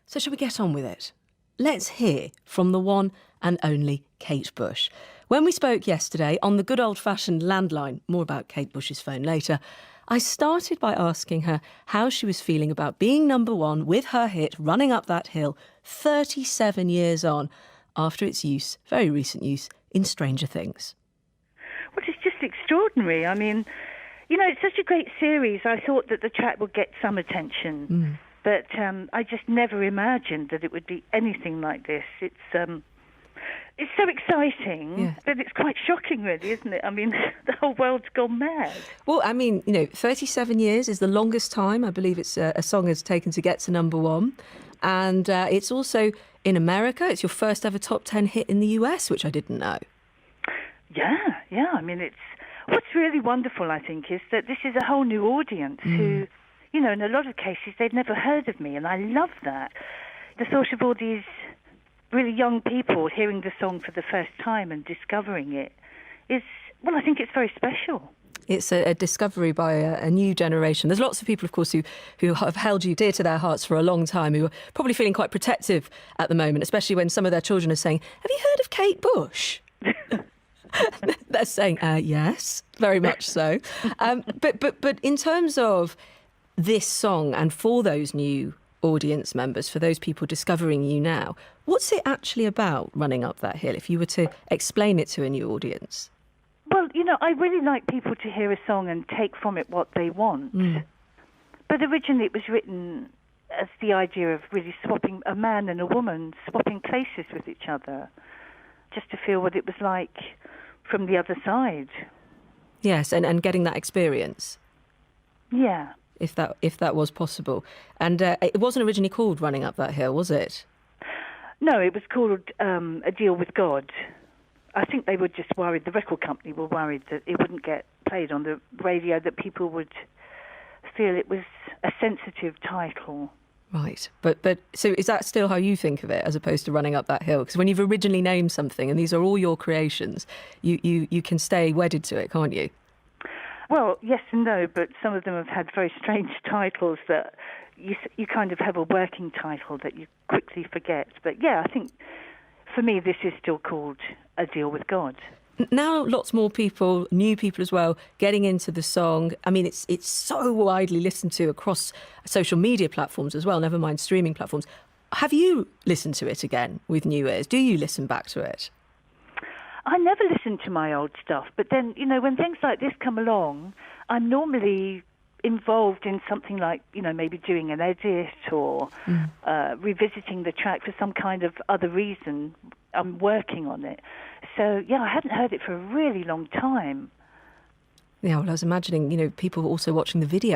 So shall we get on with it? Let's hear from the one and only Kate Bush. When we spoke yesterday on the good old-fashioned landline, more about Kate Bush's phone later, I started by asking her how she was feeling about being number one with her hit Running Up That Hill 37 years on, after its use, very recent use, in Stranger Things. Well, it's just extraordinary. I mean, you know, it's such a great series. I thought that the track would get some attention, but I just never imagined that it would be anything like this. It's so exciting, but it's quite shocking, really, isn't it? I mean, the whole world's gone mad. Well, I mean, 37 years is the longest time I believe it's a song has taken to get to number one. And it's also in America. It's your first ever top 10 hit in the US, which I didn't know. Yeah. I mean, what's really wonderful, I think, is that this is a whole new audience who, in a lot of cases, they've never heard of me, and I love that. The thought of all these really young people hearing the song for the first time and discovering it is, well, I think it's very special. It's a discovery by a new generation. There's lots of people, of course, who have held you dear to their hearts for a long time, who are probably feeling quite protective at the moment, especially when some of their children are saying, "Have you heard of Kate Bush?" They're saying, yes, very much so. But in terms of this song and for those new audience members, for those people discovering you now, what's it actually about, Running Up That Hill, if you were to explain it to a new audience? Well, I really like people to hear a song and take from it what they want. But originally it was written as the idea of really swapping a man and a woman, swapping places with each other, just to feel what it was like from the other side. Yes, and getting that experience. Yeah. If that was possible. And it wasn't originally called Running Up That Hill, was it? No, it was called A Deal with God. I think they were just worried, the record company were worried that it wouldn't get played on the radio, that people would feel it was a sensitive title. Right. But so is that still how you think of it, as opposed to Running Up That Hill? Because when you've originally named something, and these are all your creations, you can stay wedded to it, can't you? Well, yes and no, but some of them have had very strange titles that you kind of have a working title that you quickly forget. But yeah, I think for me this is still called A Deal with God. Now lots more people, new people as well, getting into the song. I mean, it's so widely listened to across social media platforms as well, never mind streaming platforms. Have you listened to it again with new ears? Do you listen back to it? I never listen to my old stuff, but then, when things like this come along, I'm normally involved in something like, maybe doing an edit or revisiting the track for some kind of other reason. I'm working on it. So, yeah, I hadn't heard it for a really long time. Yeah, well, I was imagining, people also watching the video.